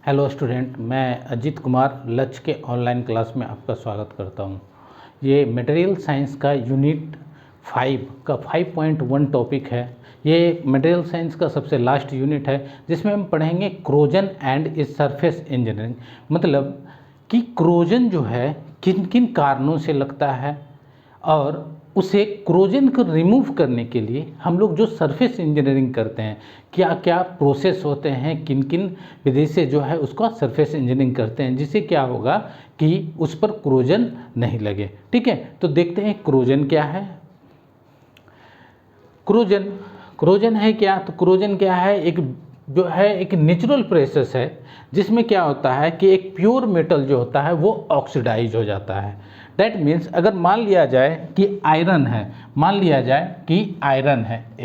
Hello student, मैं अजीत कुमार लक्ष्य के ऑनलाइन क्लास में आपका स्वागत करता हूं। ये मटेरियल साइंस का यूनिट 5 का 5.1 टॉपिक है। ये मटेरियल साइंस का सबसे लास्ट यूनिट है जिसमें हम पढ़ेंगे क्रोजन एंड इस सरफेस इंजीनियरिंग। मतलब कि क्रोजन जो है किन किन कारणों से लगता है और उसे क्रोजन को रिमूव करने के लिए हम लोग जो सरफेस इंजीनियरिंग करते हैं, क्या क्या प्रोसेस होते हैं, किन किन विधि से जो है उसका सरफेस इंजीनियरिंग करते हैं, जिससे क्या होगा कि उस पर क्रोजन नहीं लगे। ठीक है, तो देखते हैं क्रोजन क्या है। क्रोजन है क्या? तो क्रोजन क्या है? एक नेचुरल प्रोसेस है जिसमें क्या होता है कि एक प्योर मेटल जो होता है वो ऑक्सीडाइज हो जाता है। दैट मीन्स अगर मान लिया जाए कि आयरन है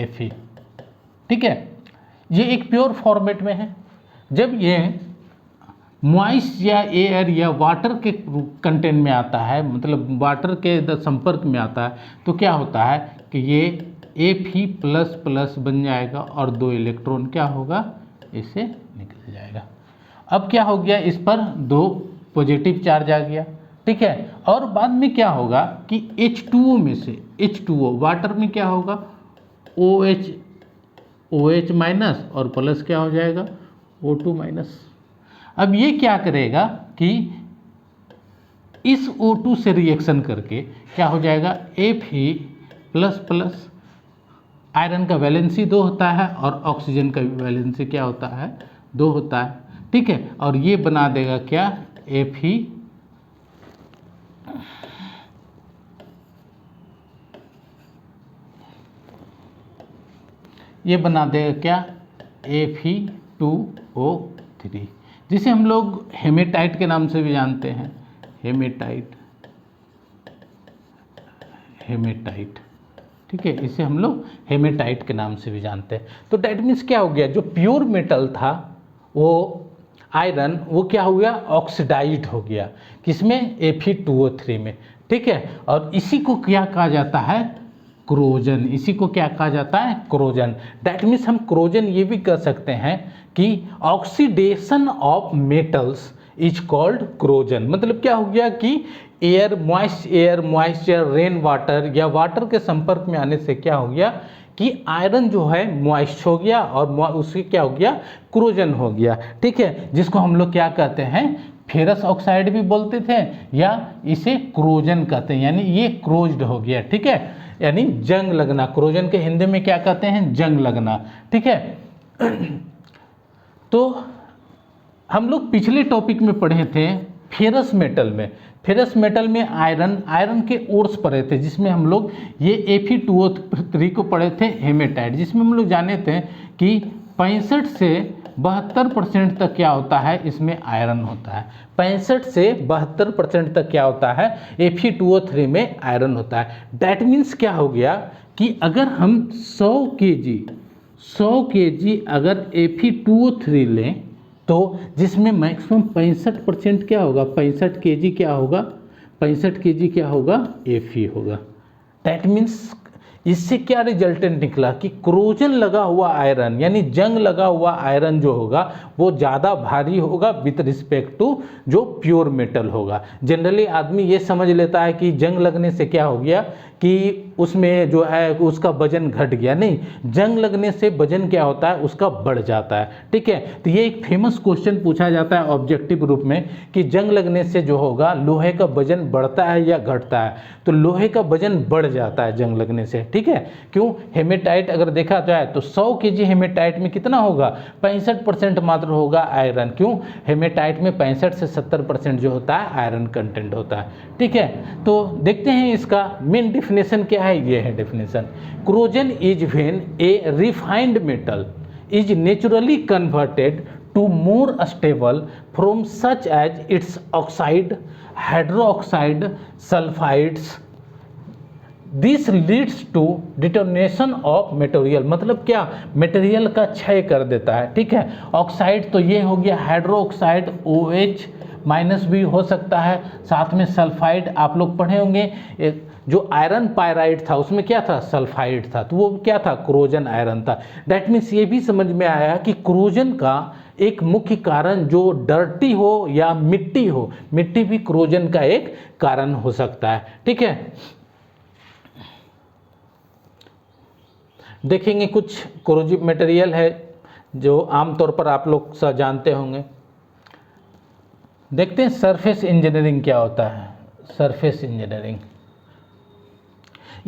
Fe, ठीक है, ये एक प्योर फॉर्मेट में है। जब ये मॉइस्ट या एयर या वाटर के कंटेंट में आता है, मतलब वाटर के संपर्क में आता है, तो क्या होता है कि ये Fe++ बन जाएगा और 2 इलेक्ट्रॉन क्या होगा, इससे निकल जाएगा। अब क्या हो गया, इस पर 2 पॉजिटिव चार्ज आ गया। ठीक है, और बाद में क्या होगा कि H2O में से H2O वाटर में क्या होगा, OH माइनस और प्लस क्या हो जाएगा, O2 माइनस। अब ये क्या करेगा कि इस O2 से रिएक्शन करके क्या हो जाएगा, Fe++। आयरन का वैलेंसी 2 होता है और ऑक्सीजन का भी वैलेंसी क्या होता है, 2 होता है। ठीक है, और ये बना देगा क्या, Fe, ये बना देगा क्या, Fe2O3, जिसे हम लोग हेमेटाइट के नाम से भी जानते हैं। हेमेटाइट, ठीक है, इसे हम लोग हेमेटाइट के नाम से भी जानते हैं। तो डैट मीन्स क्या हो गया, जो प्योर मेटल था वो आयरन, वो क्या हो गया, ऑक्सीडाइज्ड हो गया। किसमें, Fe2O3 में। ठीक है, और इसी को क्या कहा जाता है, क्रोजन। इसी को क्या कहा जाता है, क्रोजन। दैट मीन्स हम क्रोजन ये भी कर सकते हैं कि oxidation of metals is called corrosion. मतलब क्या हो गया कि मॉइस्चर, रेन वाटर या वाटर के संपर्क में आने से क्या हो गया कि आयरन जो है मॉइस्ट हो गया और उससे क्या हो गया, क्रोजन हो गया। ठीक है, जिसको हम लोग क्या कहते हैं, फेरस ऑक्साइड भी बोलते थे या इसे क्रोजन कहते हैं, यानी ये क्रोज्ड हो गया। ठीक है, यानी जंग लगना। क्रोजन के हिंदी में क्या कहते हैं, जंग लगना। ठीक है, तो हम लोग पिछले टॉपिक में पढ़े थे फेरस मेटल में आयरन के ओर्स पढ़े थे, जिसमें हम लोग ये Fe2O3 को पढ़े थे, हेमेटाइट, जिसमें हम लोग जाने थे कि 65 से 72% तक क्या होता है, इसमें आयरन होता है। 65 से 72% तक क्या होता है, Fe2O3 में आयरन होता है। डैट मीन्स क्या हो गया कि अगर हम 100 kg अगर Fe2O3 लें, तो जिसमें मैक्सिमम 65% क्या होगा, 65 kg क्या होगा, 65 kg क्या होगा, Fe होगा। डैट मीन्स इससे क्या रिजल्टेंट निकला कि क्रोजन लगा हुआ आयरन, यानी जंग लगा हुआ आयरन जो होगा वो ज़्यादा भारी होगा विथ रिस्पेक्ट टू जो प्योर मेटल होगा। जनरली आदमी ये समझ लेता है कि जंग लगने से क्या हो गया कि उसमें जो है उसका वजन घट गया। नहीं, जंग लगने से वजन क्या होता है, उसका बढ़ जाता है। ठीक है, तो ये एक फेमस क्वेश्चन पूछा जाता है ऑब्जेक्टिव रूप में कि जंग लगने से जो होगा लोहे का वजन बढ़ता है या घटता है। तो लोहे का वजन बढ़ जाता है जंग लगने से। ठीक है, क्यों, हेमेटाइट अगर देखा जाए तो 100 kg हेमेटाइट में कितना होगा, 65% मात्र होगा आयरन। क्यों, हेमेटाइट में 65 से 70% जो होता है आयरन कंटेंट होता है। ठीक है, तो देखते हैं इसका मेन डेफिनेशन क्या है। ये है definition, corrosion is when A refined metal is naturally converted to more stable from such as its oxide, hydroxide, sulfides. This leads to detonation of material। मतलब क्या, मटेरियल का क्षय कर देता है। ठीक है, ऑक्साइड तो ये हो गया हाइड्रोक्साइड, OH माइनस भी हो सकता है, साथ में सल्फाइड आप लोग पढ़े होंगे। जो आयरन पायराइड था उसमें क्या था, सल्फाइड था, तो वो क्या था, क्रोजन आयरन था। दैट मीन्स ये भी समझ में आया कि क्रोजन का एक मुख्य कारण जो डर्टी हो या मिट्टी हो, मिट्टी भी क्रोजन का एक कारण हो सकता है। ठीक है, देखेंगे कुछ कोरोजिव मटेरियल है जो आमतौर पर आप लोग जानते होंगे। देखते हैं सरफेस इंजीनियरिंग क्या होता है। सरफेस इंजीनियरिंग,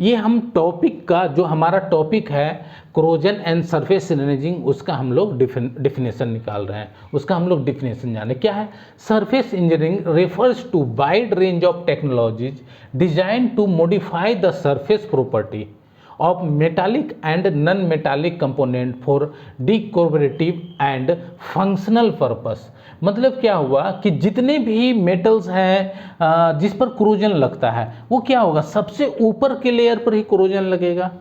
ये हम टॉपिक का, जो हमारा टॉपिक है क्रोजन एंड सरफेस इंजीनियरिंग, उसका हम लोग डिफिनेशन निकाल रहे हैं, उसका हम लोग डिफिनेशन जाने क्या है। Surface engineering refers to wide range of technologies design to modify the surface property of metallic and non-metallic component for decorative and functional purpose। मतलब क्या हुआ कि जितने भी मेटल्स हैं जिस पर क्रोजन लगता है वो क्या होगा, सबसे ऊपर के लेयर पर ही क्रोजन लगेगा।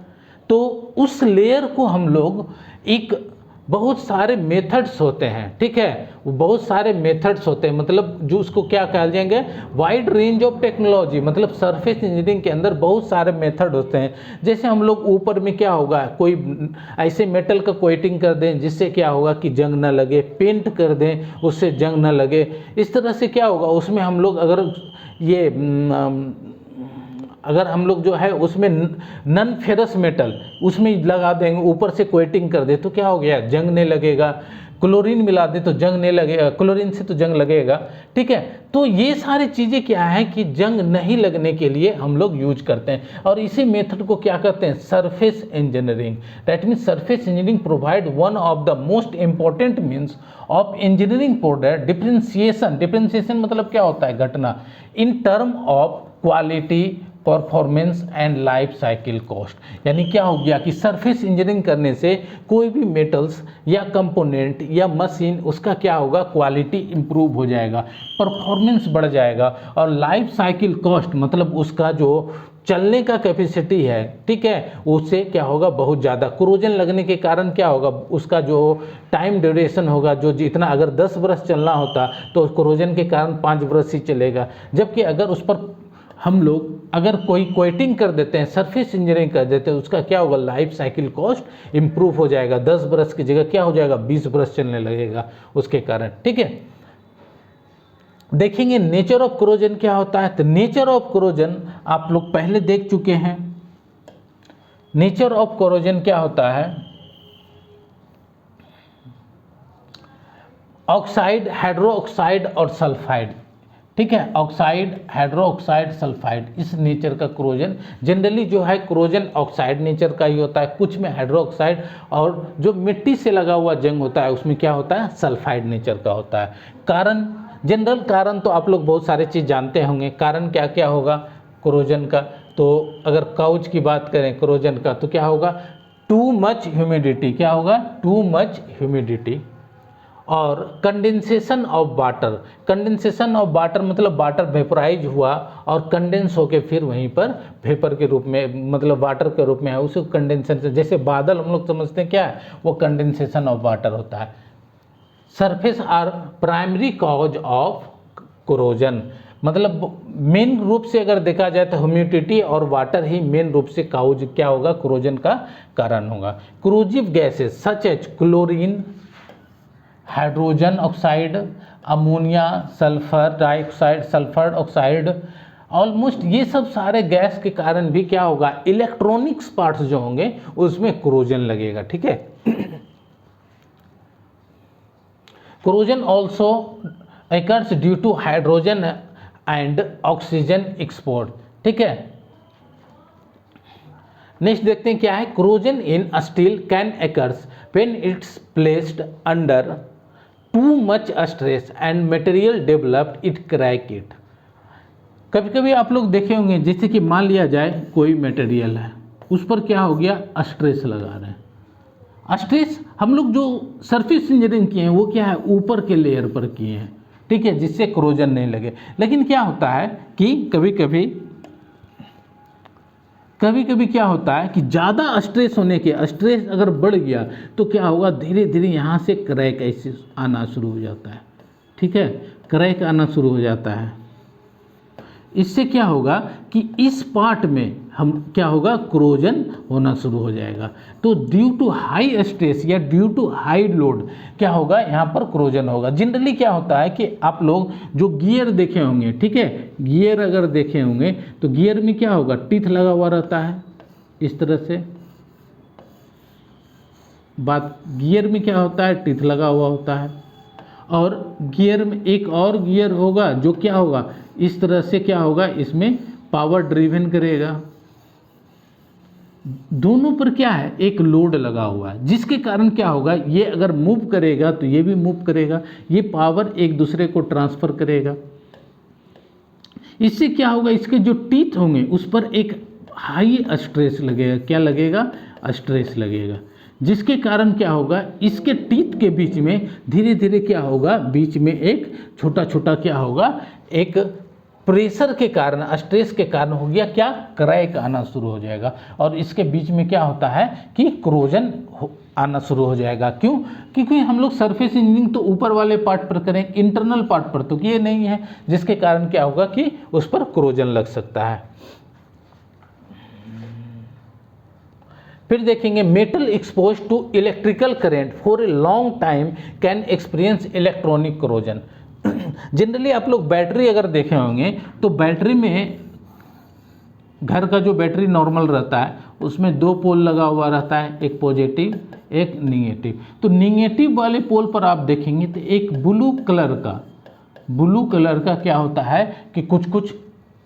तो उस लेयर को हम लोग एक, बहुत सारे मेथड्स होते हैं, ठीक है, वो बहुत सारे मेथड्स होते हैं, मतलब जो उसको क्या कहा जाएंगे, वाइड रेंज ऑफ टेक्नोलॉजी। मतलब सरफेस इंजीनियरिंग के अंदर बहुत सारे मेथड होते हैं। जैसे हम लोग ऊपर में क्या होगा, कोई ऐसे मेटल का कोटिंग कर दें जिससे क्या होगा कि जंग ना लगे, पेंट कर दें उससे जंग ना लगे। इस तरह से क्या होगा, उसमें हम लोग अगर हम लोग जो है उसमें नन फेरस मेटल उसमें लगा देंगे, ऊपर से कोटिंग कर दे तो क्या हो गया, जंग नहीं लगेगा। क्लोरीन मिला दे तो जंग नहीं लगेगा, क्लोरीन से तो जंग लगेगा। ठीक है, तो ये सारी चीज़ें क्या है कि जंग नहीं लगने के लिए हम लोग यूज करते हैं, और इसी मेथड को क्या कहते हैं, surface engineering. That means surface engineering provide one of the most important means of engineering product differentiation. Differentiation मतलब क्या होता है, घटना, in term of quality, performance and life cycle cost. यानी क्या हो गया कि सरफेस इंजीनियरिंग करने से कोई भी मेटल्स या कंपोनेंट या मशीन, उसका क्या होगा, क्वालिटी इंप्रूव हो जाएगा, परफॉर्मेंस बढ़ जाएगा, और लाइफ साइकिल कॉस्ट मतलब उसका जो चलने का कैपेसिटी है, ठीक है, उससे क्या होगा, बहुत ज़्यादा। क्रोजन लगने के कारण क्या होगा, उसका जो टाइम ड्यूरेशन होगा, जो जितना अगर 10 बरस चलना होता तो क्रोजन के कारण 5 बरस ही चलेगा। जबकि अगर उस पर हम लोग अगर कोई कोटिंग कर देते हैं, सरफेस इंजीनियरिंग कर देते हैं, उसका क्या होगा, लाइफ साइकिल कॉस्ट इंप्रूव हो जाएगा। 10 बरस की जगह क्या हो जाएगा, 20 बरस चलने लगेगा उसके कारण। ठीक है, देखेंगे नेचर ऑफ क्रोजन क्या होता है। तो नेचर ऑफ क्रोजन आप लोग पहले देख चुके हैं। नेचर ऑफ क्रोजन क्या होता है, ऑक्साइड, हाइड्रो ऑक्साइड और सल्फाइड। ठीक है, ऑक्साइड, हाइड्रो ऑक्साइड, सल्फाइड, इस नेचर का क्रोजन जनरली जो है क्रोजन ऑक्साइड नेचर का ही होता है, कुछ में हाइड्रो ऑक्साइड, और जो मिट्टी से लगा हुआ जंग होता है उसमें क्या होता है, सल्फाइड नेचर का होता है। कारण, जनरल कारण तो आप लोग बहुत सारे चीज़ जानते होंगे। कारण क्या क्या होगा क्रोजन का, तो अगर काउच की बात करें क्रोजन का तो क्या होगा, टू मच ह्यूमिडिटी, क्या होगा, टू मच ह्यूमिडिटी, और condensation of water. Condensation of water मतलब वाटर वेपराइज हुआ और कंडेंस होके फिर वहीं पर वेपर के रूप में, मतलब वाटर के रूप में है, उसे कंडेंसेशन, जैसे बादल हम लोग समझते हैं क्या है, वो कंडेंसेशन ऑफ वाटर होता है। Surface are primary cause of corrosion, मतलब मेन रूप से अगर देखा जाए तो ह्यूमिडिटी और वाटर ही मेन रूप से काउज क्या होगा, क्रोजन का कारण होगा। Corrosive gases such as chlorine, hydrogen oxide, ammonia, sulphur dioxide, sulphur oxide, almost ये सब सारे गैस के कारण भी क्या होगा, इलेक्ट्रॉनिक्स पार्ट्स जो होंगे उसमें क्रोजन लगेगा। ठीक है, corrosion also occurs due to hydrogen and oxygen export. ठीक है, नेक्स्ट देखते हैं क्या है, corrosion in steel can occurs when it's placed under too much stress and material developed it crack it। कभी कभी आप लोग देखे होंगे, जैसे कि मान लिया जाए कोई मटेरियल है, उस पर क्या हो गया, स्ट्रेस लगा रहे हैं। स्ट्रेस हम लोग जो सरफेस इंजीनियरिंग किए हैं वो क्या है, ऊपर के लेयर पर किए हैं, ठीक है, जिससे क्रोजन नहीं लगे। लेकिन क्या होता है कि कभी कभी क्या होता है कि ज़्यादा स्ट्रेस होने के, स्ट्रेस अगर बढ़ गया तो क्या होगा, धीरे धीरे यहाँ से क्रैक ऐसे आना शुरू हो जाता है। ठीक है, क्रैक आना शुरू हो जाता है। इससे क्या होगा कि इस पार्ट में हम क्या होगा, क्रोजन होना शुरू हो जाएगा। तो ड्यू टू हाई स्ट्रेस या ड्यू टू हाई लोड क्या होगा, यहाँ पर क्रोजन होगा। जनरली क्या होता है कि आप लोग जो गियर देखे होंगे, ठीक है, गियर अगर देखे होंगे तो गियर में क्या होगा, टीथ लगा हुआ रहता है इस तरह से। बात गियर में क्या होता है, टीथ लगा हुआ होता है। और गियर में एक और गियर होगा जो क्या होगा, इस तरह से क्या होगा, इसमें पावर ड्रिवन करेगा। दोनों पर क्या है, एक लोड लगा हुआ है, जिसके कारण क्या होगा, ये अगर मूव करेगा तो ये भी मूव करेगा, ये पावर एक दूसरे को ट्रांसफर करेगा। इससे क्या होगा, इसके जो टीथ होंगे उस पर एक हाई स्ट्रेस लगेगा। क्या लगेगा, स्ट्रेस लगेगा, जिसके कारण क्या होगा, इसके टीथ के बीच में धीरे धीरे क्या होगा, बीच में एक छोटा छोटा क्या होगा, एक प्रेशर के कारण, स्ट्रेस के कारण हो गया क्या, क्रैक आना शुरू हो जाएगा। और इसके बीच में क्या होता है कि क्रोजन आना शुरू हो जाएगा। क्यों, क्योंकि हम लोग सरफेस इंजीनियरिंग तो ऊपर वाले पार्ट पर करें, इंटरनल पार्ट पर तो किए नहीं है, जिसके कारण क्या होगा कि उस पर क्रोजन लग सकता है। फिर देखेंगे, metal expose to electrical current for a long time can experience electronic corrosion. Generally आप लोग बैटरी अगर देखे होंगे तो बैटरी में, घर का जो बैटरी नॉर्मल रहता है उसमें दो पोल लगा हुआ रहता है, एक पॉजिटिव एक निगेटिव। तो निगेटिव वाले पोल पर आप देखेंगे तो एक ब्लू कलर का क्या होता है कि कुछ कुछ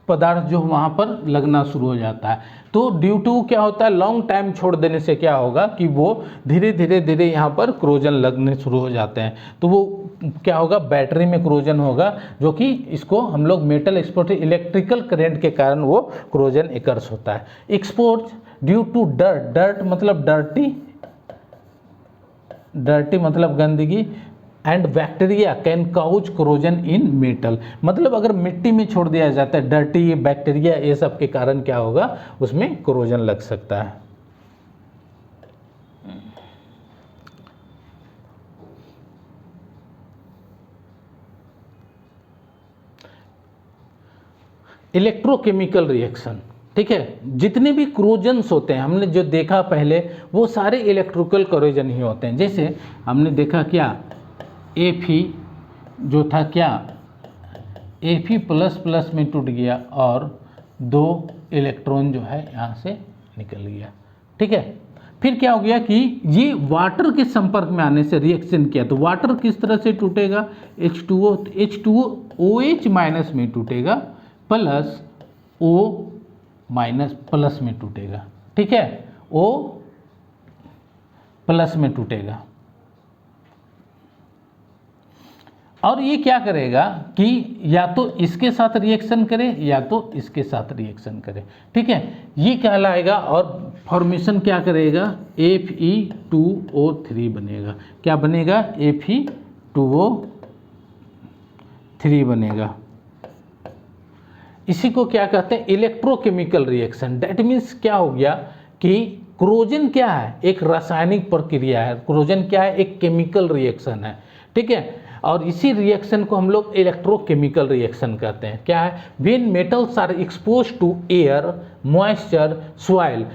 पदार्थ जो वहाँ पर लगना शुरू हो जाता है। तो ड्यू टू क्या होता है, लॉन्ग टाइम छोड़ देने से क्या होगा कि वो धीरे धीरे यहाँ पर क्रोजन लगने शुरू हो जाते हैं। तो वो क्या होगा, बैटरी में क्रोजन होगा, जो कि इसको हम लोग मेटल एक्सपोज इलेक्ट्रिकल करंट के कारण वो क्रोजन एकर्स होता है। एक्सपोज ड्यू टू डर्ट मतलब डर्टी मतलब गंदगी, and bacteria can cause corrosion in metal, मतलब अगर मिट्टी में छोड़ दिया जाता है, डर्टी बैक्टीरिया ये सब के कारण क्या होगा, उसमें क्रोजन लग सकता है। इलेक्ट्रोकेमिकल रिएक्शन, ठीक है, जितने भी क्रोजन्स होते हैं हमने जो देखा पहले, वो सारे इलेक्ट्रिकल क्रोजन ही होते हैं। जैसे हमने देखा क्या, Fe जो था क्या, Fe प्लस प्लस में टूट गया और 2 इलेक्ट्रॉन जो है यहाँ से निकल गया, ठीक है। फिर क्या हो गया कि ये वाटर के संपर्क में आने से रिएक्शन किया, तो वाटर किस तरह से टूटेगा, H2O, H2O OH माइनस में टूटेगा प्लस O माइनस प्लस में टूटेगा, ठीक है, O प्लस में टूटेगा। और ये क्या करेगा कि या तो इसके साथ रिएक्शन करे या तो इसके साथ रिएक्शन करे, ठीक है, ये कहलाएगा। और फॉर्मेशन क्या करेगा, Fe2O3 बनेगा। क्या बनेगा, Fe2O3 बनेगा। इसी को क्या कहते हैं, इलेक्ट्रोकेमिकल रिएक्शन। दैट मीन्स क्या हो गया कि क्रोजन क्या है, एक रासायनिक प्रक्रिया है, क्रोजन क्या है, एक केमिकल रिएक्शन है, ठीक है। और इसी रिएक्शन को हम लोग इलेक्ट्रोकेमिकल रिएक्शन कहते हैं। क्या है, when metals are expose to air moisture soil,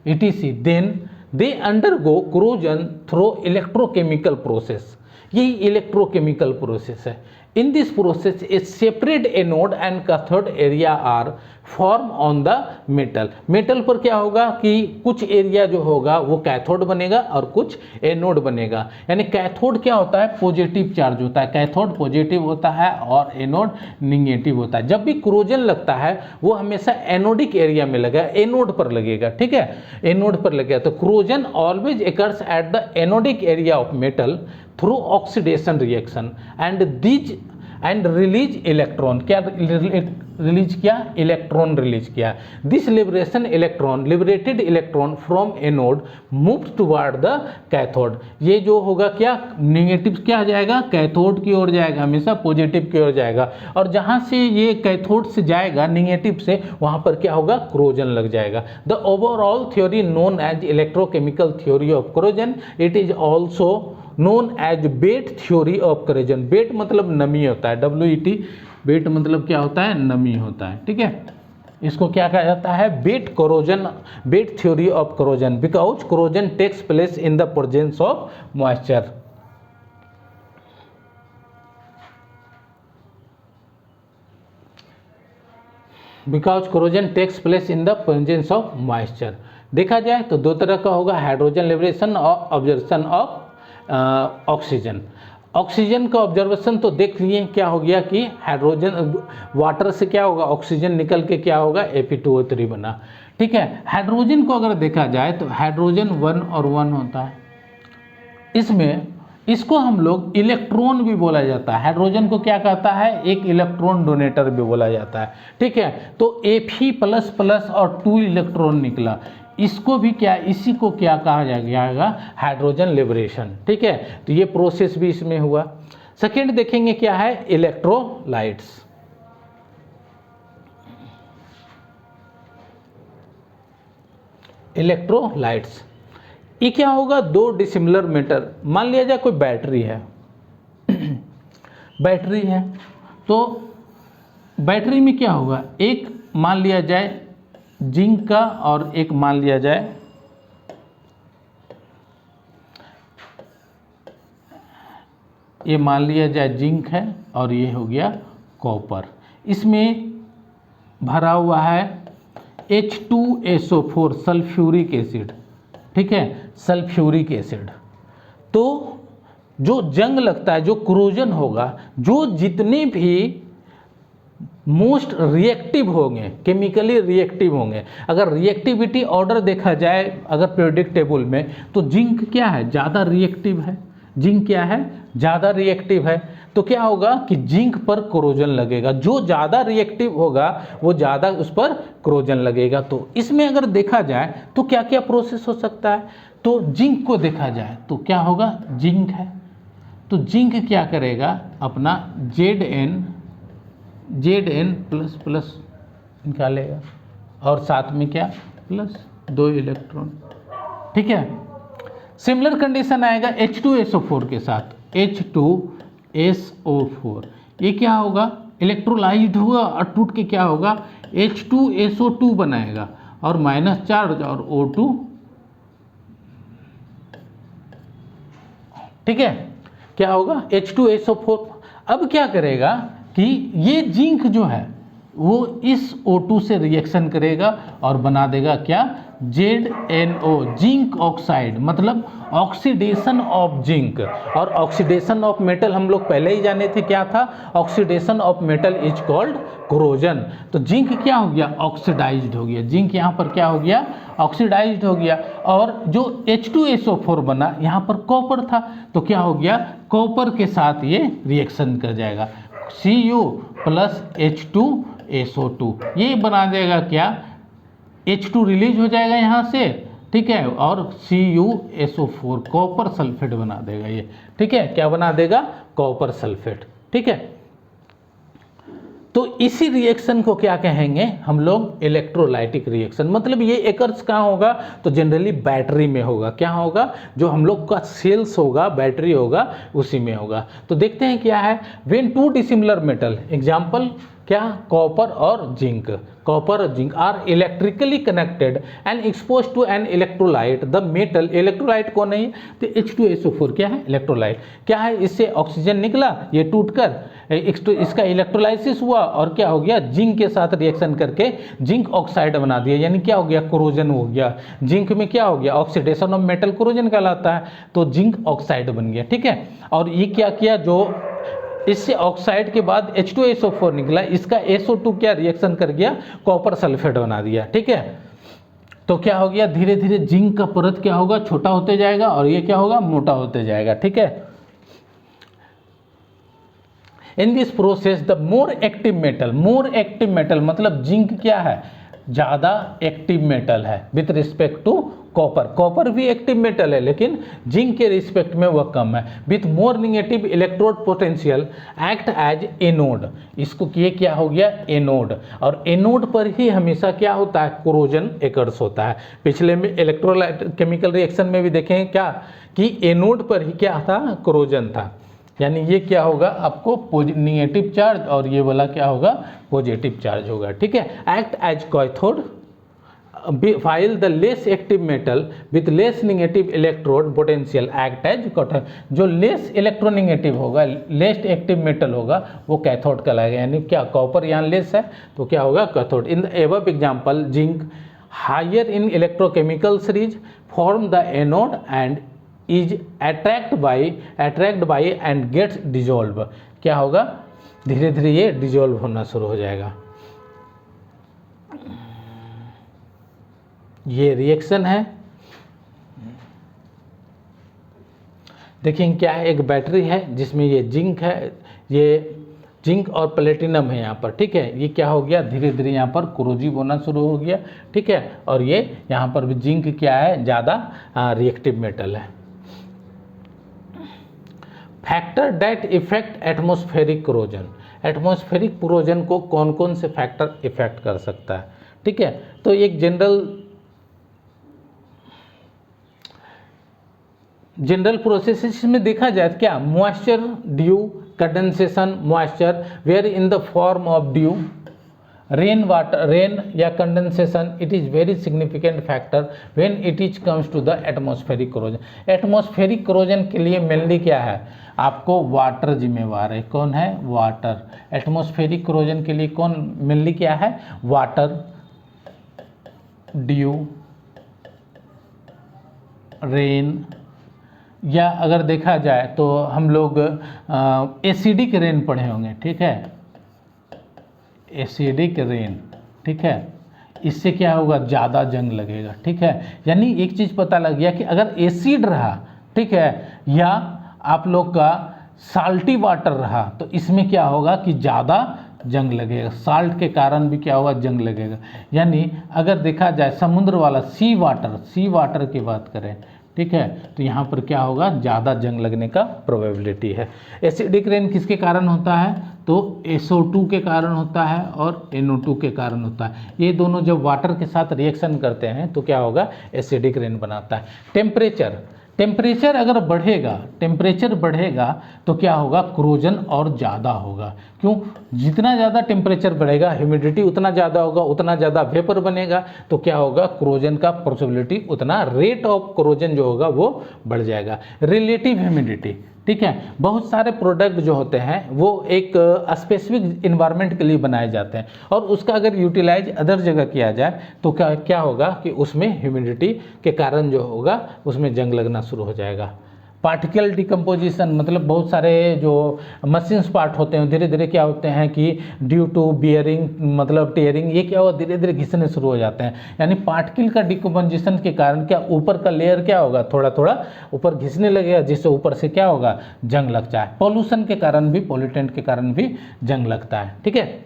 etc, then they undergo corrosion through electrochemical process. यही इलेक्ट्रोकेमिकल प्रोसेस है। In this process, a separate anode and cathode area are form on the metal. Metal पर क्या होगा कि कुछ area जो होगा वो कैथोड बनेगा और कुछ एनोड बनेगा। यानी कैथोड क्या होता है, पॉजिटिव चार्ज होता है, कैथोड पॉजिटिव होता है और एनोड निगेटिव होता है। जब भी क्रोजन लगता है वो हमेशा एनोडिक एरिया में लगेगा, एनोड पर लगेगा, ठीक है, एनोड पर लगेगा। तो corrosion always acres at the anodic area of metal through oxidation reaction and release electron. क्या रिलीज किया, इलेक्ट्रॉन रिलीज किया। This liberated electron from anode move toward the cathode. ये जो होगा क्या, निगेटिव क्या जाएगा, कैथोड की ओर जाएगा, हमेशा पॉजिटिव की ओर जाएगा। और जहाँ से ये कैथोड से जाएगा निगेटिव से, वहाँ पर क्या होगा, क्रोजन लग जाएगा। The overall theory known as electrochemical theory of corrosion, it is also known as wet theory of corrosion. Wet मतलब नमी होता है, WET, वेट मतलब क्या होता है, नमी होता है, ठीक है। इसको क्या कहा जाता है, wet corrosion, wet theory of corrosion, because corrosion takes place in the presence of moisture. Because corrosion takes place in the presence of moisture. देखा जाए तो दो तरह का होगा, हाइड्रोजन लिबरेशन और ऑब्जर्वेशन ऑफ ऑक्सीजन। ऑक्सीजन का ऑब्जर्वेशन तो देख लिए क्या हो गया कि हाइड्रोजन वाटर से क्या होगा, ऑक्सीजन निकल के क्या होगा, Fe2O3 बना, ठीक है। हाइड्रोजन को अगर देखा जाए तो हाइड्रोजन 1 और 1 होता है, इसमें इसको हम लोग इलेक्ट्रॉन भी बोला जाता है। हाइड्रोजन को क्या कहता है, एक इलेक्ट्रॉन डोनेटर भी बोला जाता है, ठीक है। तो Fe++ और 2 इलेक्ट्रॉन निकला, इसको भी क्या, इसी को क्या कहा जाएगा, हाइड्रोजन लिबरेशन, ठीक है। तो ये प्रोसेस भी इसमें हुआ। सेकेंड देखेंगे क्या है, इलेक्ट्रोलाइट्स। इलेक्ट्रोलाइट्स ये क्या होगा, दो डिसिमिलर मेटल, मान लिया जाए कोई बैटरी है बैटरी है, तो बैटरी में क्या होगा, एक मान लिया जाए जिंक का और एक मान लिया जाए ये मान लिया जाए जिंक है और ये हो गया कॉपर। इसमें भरा हुआ है H2SO4 सल्फ्यूरिक एसिड, ठीक है, सल्फ्यूरिक एसिड। तो जो जंग लगता है, जो क्रोजन होगा, जो जितने भी मोस्ट रिएक्टिव होंगे, केमिकली रिएक्टिव होंगे, अगर रिएक्टिविटी ऑर्डर देखा जाए अगर पीरियोडिक टेबल में, तो जिंक क्या है, ज़्यादा रिएक्टिव है, जिंक क्या है, ज़्यादा रिएक्टिव है। तो क्या होगा कि जिंक पर क्रोजन लगेगा, जो ज़्यादा रिएक्टिव होगा वो ज़्यादा उस पर क्रोजन लगेगा। तो इसमें अगर देखा जाए तो क्या क्या प्रोसेस हो सकता है, तो जिंक को देखा जाए तो क्या होगा, जिंक है तो जिंक क्या करेगा, अपना Zn++ निकालेगा और साथ में क्या, प्लस 2 इलेक्ट्रॉन, ठीक है। सिमिलर कंडीशन आएगा H2SO4 के साथ, H2SO4 ये क्या होगा, इलेक्ट्रोलाइज्ड हुआ और टूट के क्या होगा, H2SO2 बनाएगा और माइनस चार्ज और O2, ठीक है, क्या होगा H2SO4। अब क्या करेगा कि ये जिंक जो है वो इस O2 से रिएक्शन करेगा और बना देगा क्या, ZnO, जिंक ऑक्साइड, मतलब ऑक्सीडेशन ऑफ जिंक। और ऑक्सीडेशन ऑफ मेटल हम लोग पहले ही जाने थे क्या था, oxidation of metal is called corrosion. तो जिंक क्या हो गया, ऑक्सीडाइज्ड हो गया, जिंक यहाँ पर क्या हो गया, ऑक्सीडाइज्ड हो गया। और जो H2SO4 बना, यहाँ पर कॉपर था, तो क्या हो गया, कॉपर के साथ ये रिएक्शन कर जाएगा, Cu+H2SO2, ये बना देगा क्या, H2 रिलीज हो जाएगा यहाँ से, ठीक है, और CuSO4 कॉपर सल्फेट बना देगा ये, ठीक है, क्या बना देगा, कॉपर सल्फेट, ठीक है। तो इसी रिएक्शन को क्या कहेंगे हम लोग, इलेक्ट्रोलाइटिक रिएक्शन। मतलब ये एकर्स कहाँ होगा, तो जनरली बैटरी में होगा, क्या होगा, जो हम लोग का सेल्स होगा, बैटरी होगा, उसी में होगा। तो देखते हैं क्या है, व्हेन 2 डिसिमिलर मेटल, एग्जाम्पल क्या, कॉपर और जिंक, कॉपर और zinc are electrically connected and expose to an electrolyte, the metal, electrolyte कौन है, तो H2SO4 क्या है, इलेक्ट्रोलाइट, क्या है, इससे ऑक्सीजन निकला, ये टूटकर इसका इलेक्ट्रोलाइसिस हुआ और क्या हो गया, जिंक के साथ रिएक्शन करके जिंक ऑक्साइड बना दिया, यानी क्या हो गया, कोरोजन हो गया। जिंक में क्या हो गया, ऑक्सीडेशन ऑफ मेटल कोरोजन कहलाता है, तो जिंक ऑक्साइड बन गया, ठीक है। और ये क्या किया, जो इससे ऑक्साइड के बाद H2SO4 निकला, इसका SO2 क्या रिएक्शन कर गया, कॉपर सल्फेट बना दिया, ठीक है। तो क्या हो गया, धीरे धीरे जिंक का परत क्या होगा, छोटा होते जाएगा और ये क्या होगा, मोटा होते जाएगा, ठीक है। In this process the more active metal मतलब जिंक क्या है, ज़्यादा एक्टिव मेटल है with respect to copper. Copper भी एक्टिव मेटल है लेकिन जिंक के रिस्पेक्ट में वह कम है। With more negative electrode potential act as anode, इसको ये क्या हो गया, एनोड। और एनोड पर ही हमेशा क्या होता है, कोरोजन एकर्स होता है। पिछले में इलेक्ट्रोलाइट केमिकल रिएक्शन में भी देखें क्या कि एनोड पर ही क्या था, कोरोजन था, यानी ये क्या होगा आपको निगेटिव चार्ज और ये वाला क्या होगा पॉजिटिव चार्ज होगा, ठीक है। Act as cathode while the less active metal with less negative electrode potential act as cathode। जो लेस इलेक्ट्रोनेगेटिव होगा, लेस एक्टिव मेटल होगा वो कैथोड कहलाएगा। यानी क्या कॉपर यहाँ लेस है तो क्या होगा cathode. In the above example zinc higher in electrochemical series form the anode and is attract by and gets dissolve. क्या होगा धीरे धीरे ये डिजोल्व होना शुरू हो जाएगा। ये रिएक्शन है। देखिए क्या है, एक बैटरी है जिसमें ये जिंक है, ये जिंक और प्लेटिनम है यहाँ पर, ठीक है। ये क्या हो गया धीरे धीरे यहाँ पर कोरोजिव होना शुरू हो गया, ठीक है। और ये यहाँ पर भी जिंक क्या है ज़्यादा रिएक्टिव मेटल है। Factor that effect atmospheric corrosion. Atmospheric corrosion को कौन कौन से फैक्टर इफेक्ट कर सकता है, ठीक है। तो एक जनरल प्रोसेस में देखा जाए तो क्या moisture dew condensation moisture were in the form of dew rain water rain या condensation it is very significant factor when it is comes to the atmospheric corrosion. Atmospheric corrosion के लिए mainly क्या है आपको वाटर जिम्मेवार है। कौन है वाटर। एटमॉस्फेरिक कोरोजन के लिए कौन मेनली क्या है वाटर ड्यू रेन, या अगर देखा जाए तो हम लोग एसिडिक रेन पढ़े होंगे, ठीक है। एसिडिक रेन, ठीक है। इससे क्या होगा ज़्यादा जंग लगेगा, ठीक है। यानी एक चीज़ पता लग गया कि अगर एसिड रहा, ठीक है, या आप लोग का साल्टी वाटर रहा तो इसमें क्या होगा कि ज़्यादा जंग लगेगा। साल्ट के कारण भी क्या होगा जंग लगेगा। यानी अगर देखा जाए समुद्र वाला सी वाटर की बात करें, ठीक है, तो यहाँ पर क्या होगा ज़्यादा जंग लगने का प्रोबेबिलिटी है। एसिडिक रेन किसके कारण होता है तो SO2 के कारण होता है और NO2 के कारण होता है। ये दोनों जब वाटर के साथ रिएक्शन करते हैं तो क्या होगा एसिडिक रेन बनाता है। टेम्परेचर अगर बढ़ेगा तो क्या होगा कोरोजन और ज़्यादा होगा। क्यों जितना ज़्यादा टेम्परेचर बढ़ेगा ह्यूमिडिटी उतना ज़्यादा होगा, उतना ज़्यादा वेपर बनेगा तो क्या होगा कोरोजन का पॉसिबिलिटी उतना रेट ऑफ कोरोजन जो होगा वो बढ़ जाएगा। रिलेटिव ह्यूमिडिटी, ठीक है। बहुत सारे प्रोडक्ट जो होते हैं वो एक स्पेसिफिक इन्वायरमेंट के लिए बनाए जाते हैं और उसका अगर यूटिलाइज अदर जगह किया जाए तो क्या होगा कि उसमें ह्यूमिडिटी के कारण जो होगा उसमें जंग लगना शुरू हो जाएगा। पार्टिकल डिकम्पोजिशन मतलब बहुत सारे जो मशीन्स पार्ट होते हैं धीरे धीरे क्या होते हैं कि ड्यू टू बियरिंग मतलब टेयरिंग ये क्या होगा धीरे धीरे घिसने शुरू हो जाते हैं। यानी पार्टिकल का डिकम्पोजिशन के कारण क्या ऊपर का लेयर क्या होगा थोड़ा थोड़ा ऊपर घिसने लगेगा जिससे ऊपर से क्या होगा जंग लगता है। पॉल्यूशन के कारण भी पॉल्यूटेंट के कारण भी जंग लगता है, ठीक है।